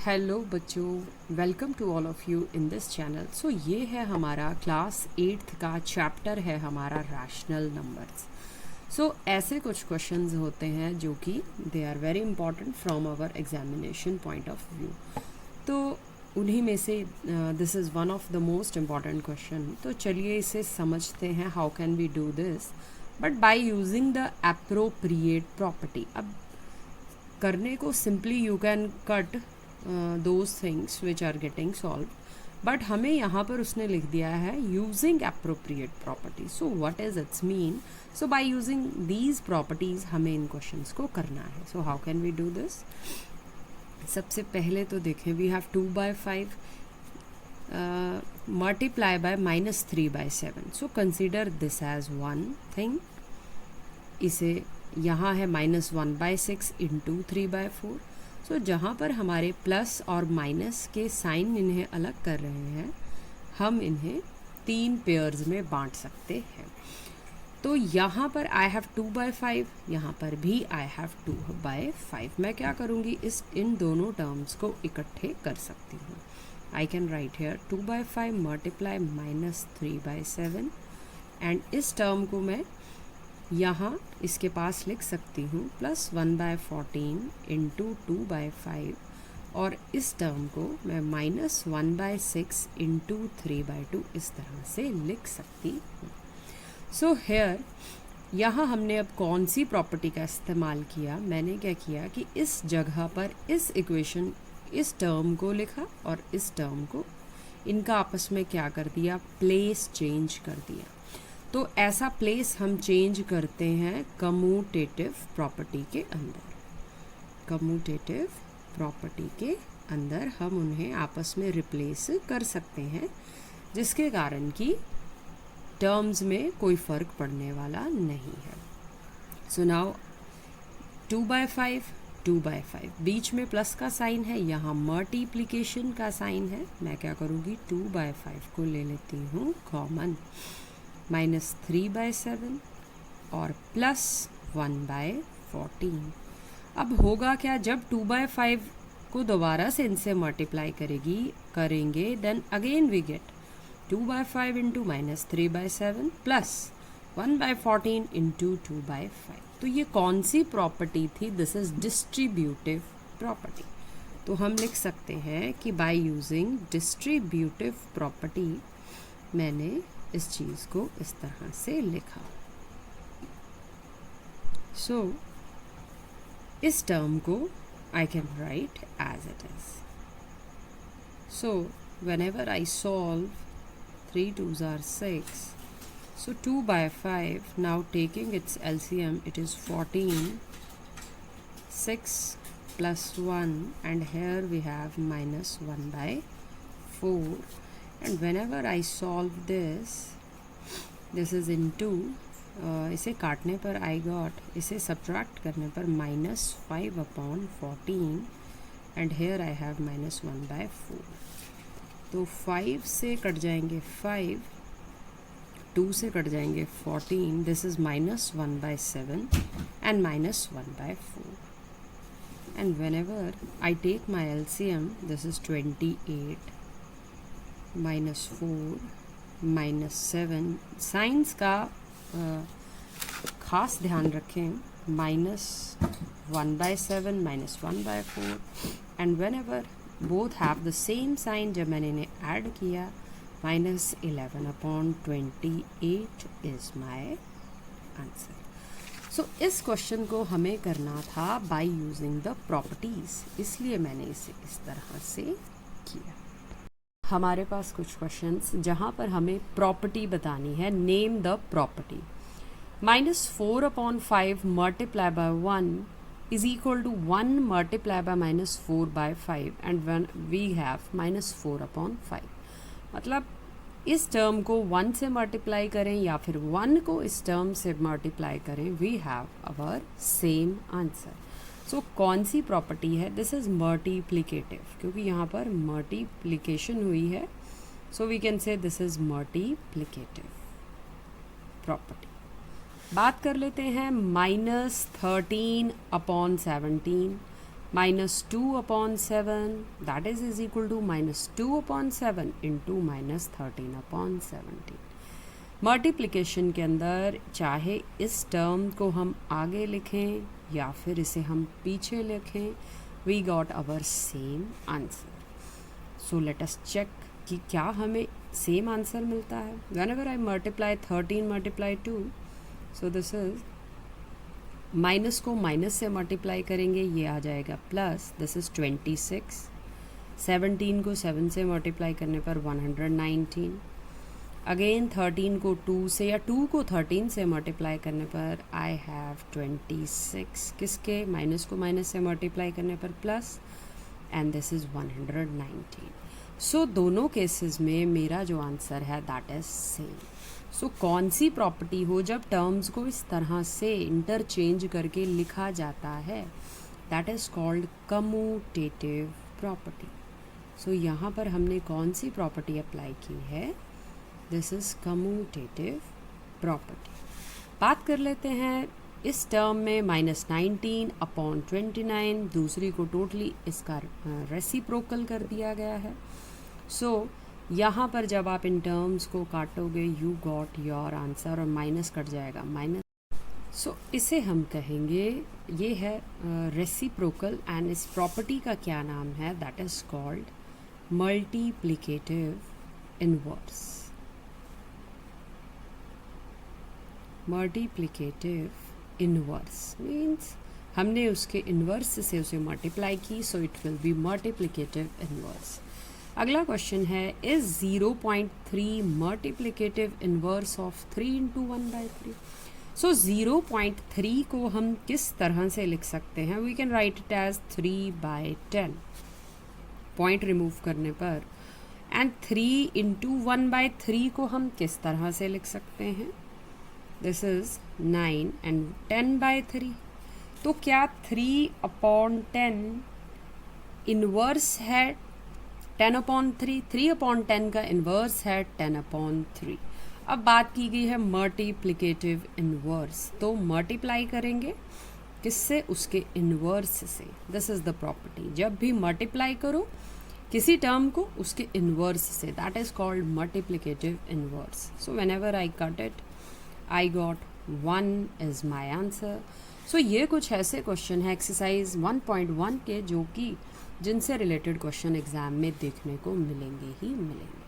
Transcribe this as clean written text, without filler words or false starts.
Hello बच्चों, welcome to all of you in this channel. So ये है हमारा क्लास 8th का चैप्टर है हमारा रैशनल नंबर्स। सो ऐसे कुछ क्वेश्चंस होते हैं जो कि they are very important from our examination point of view. तो उन्हीं में से this is one of the most important question. तो चलिए इसे समझते हैं, how can we do this, but by using the appropriate property. अब करने को simply you can cut those things which are getting solve, but हमें यहाँ पर उसने लिख दिया है using appropriate property. So what is it's mean? So by using these properties हमें इन क्वेश्चंस को करना है। So how can we do this? सबसे पहले तो देखें, we have 2/5 multiply by -3/7। So consider this as one thing. इसे यहाँ है -1/6 इंटू 3/4। सो जहाँ पर हमारे प्लस और माइनस के साइन इन्हें अलग कर रहे हैं, हम इन्हें 3 पेयर्स में बांट सकते हैं। तो यहाँ पर आई हैव 2/5, यहाँ पर भी आई हैव 2/5। मैं क्या करूँगी, इन दोनों टर्म्स को इकट्ठे कर सकती हूँ। I can write here 2/5 multiply -3/7, and इस टर्म को मैं यहाँ इसके पास लिख सकती हूँ +1/14 इंटू 2/5, और इस टर्म को मैं -1/6 इंटू 3/2 इस तरह से लिख सकती हूँ। सो हेयर यहाँ हमने अब कौन सी प्रॉपर्टी का इस्तेमाल किया? मैंने क्या किया कि इस जगह पर इस इक्वेशन, इस टर्म को लिखा और इस टर्म को, इनका आपस में क्या कर दिया, प्लेस चेंज कर दिया। तो ऐसा प्लेस हम चेंज करते हैं कम्यूटेटिव प्रॉपर्टी के अंदर। कम्यूटेटिव प्रॉपर्टी के अंदर हम उन्हें आपस में रिप्लेस कर सकते हैं, जिसके कारण कि टर्म्स में कोई फ़र्क पड़ने वाला नहीं है। सो नाउ 2/5 2/5, बीच में प्लस का साइन है, यहाँ मल्टीप्लिकेशन का साइन है। मैं क्या करूँगी, 2/5 को ले लेती हूँ कॉमन, -3/7 और +1/14। अब होगा क्या, जब 2/5 को दोबारा से इनसे मल्टीप्लाई करेंगे, then again we get 2/5 into -3/7 plus 1/14 into 2/5। तो ये कौन सी प्रॉपर्टी थी? This is distributive property. तो हम लिख सकते हैं कि बाय यूजिंग डिस्ट्रीब्यूटिव प्रॉपर्टी मैंने इस चीज़ को इस तरह से लिखा। सो इस टर्म को I can write as it is. So whenever I solve 3 2s are 6, so 2/5, now taking its LCM, it is 14, 6 plus 1, and here we have -1/4. And whenever I solve this is into इसे काटने पर I got, इसे subtract करने पर -5/14, and here I have -1/4. तो 5 से cut जाएंगे 5, 2 से कट जाएंगे 14, this is -1/7 and -1/4. And whenever I take my LCM, this is 28 -4 -7। Science का खास ध्यान रखें, -1/7 -1/4, and whenever both have the same sign, जब मैंने इन्हें ऐड किया, -11/28 is my answer. सो इस क्वेश्चन को हमें करना था बाय यूजिंग द प्रॉपर्टीज, इसलिए मैंने इसे इस तरह से किया। हमारे पास कुछ क्वेश्चंस जहाँ पर हमें प्रॉपर्टी बतानी है। Name the property. -4/5 multiply by 1 is equal to 1 multiplied by -4/5, and when we have -4/5। मतलब इस टर्म को 1 से मल्टीप्लाई करें या फिर 1 को इस टर्म से मल्टीप्लाई करें, we have our same answer. So कौन सी प्रॉपर्टी है? दिस इज़ मल्टीप्लिकेटिव, क्योंकि यहाँ पर मल्टीप्लिकेशन हुई है, so we can say this is multiplicative property. बात कर लेते हैं -13/17। -2/7 that is equal to -2/7 into -13/17। Multiplication के अंदर चाहे इस टर्म को हम आगे लिखें या फिर इसे हम पीछे लिखें, we got our same answer. So let us check कि क्या हमें सेम आंसर मिलता है। Whenever I multiply 13 multiply 2, so this is minus को माइनस से मल्टीप्लाई करेंगे, ये आ जाएगा प्लस, दिस इज 26। 17 को 7 से मल्टीप्लाई करने पर 119। अगेन 13 को 2 से या 2 को 13 से मल्टीप्लाई करने पर आई हैव 26। किसके? माइनस को माइनस से मल्टीप्लाई करने पर प्लस, एंड दिस इज 119। सो दोनों केसेस में मेरा जो आंसर है दैट इज सेम। सो कौन सी प्रॉपर्टी हो जब टर्म्स को इस तरह से इंटरचेंज करके लिखा जाता है, that is called commutative property. So यहाँ पर हमने कौन सी प्रॉपर्टी अप्लाई की है? This is commutative property. बात कर लेते हैं इस टर्म में -19/29, दूसरी को टोटली इसका रेसिप्रोकल कर दिया गया है। सो यहाँ पर जब आप इन टर्म्स को काटोगे, यू गॉट योर आंसर, और माइनस कट जाएगा माइनस। सो इसे हम कहेंगे, ये है रेसिप्रोकल, एंड इस प्रॉपर्टी का क्या नाम है? That is called multiplicative inverse. Multiplicative inverse means हमने उसके इनवर्स से उसे मल्टीप्लाई की, so it will be multiplicative inverse. अगला क्वेश्चन है, is 0.3 multiplicative inverse of 3 into 1/3? So 0.3 को हम किस तरह से लिख सकते हैं? We can write it as 3/10 point remove करने पर, एंड 3 इंटू 1/3 को हम किस तरह से लिख सकते हैं? This is 9 and 10/3। तो क्या 3/10 इनवर्स है 10/3? 3/10 का इन्वर्स है 10/3। अब बात की गई है मल्टीप्लिकेटिव इन्वर्स, तो मल्टीप्लाई करेंगे किससे? उसके इन्वर्स से। दिस इज द प्रॉपर्टी, जब भी मल्टीप्लाई करो किसी टर्म को उसके इन्वर्स से, that is called multiplicative inverse. So whenever I cut it, I got 1 is my answer. So ये कुछ ऐसे क्वेश्चन है एक्सरसाइज 1.1 के, जो कि जिनसे रिलेटेड क्वेश्चन एग्जाम में देखने को मिलेंगे ही मिलेंगे।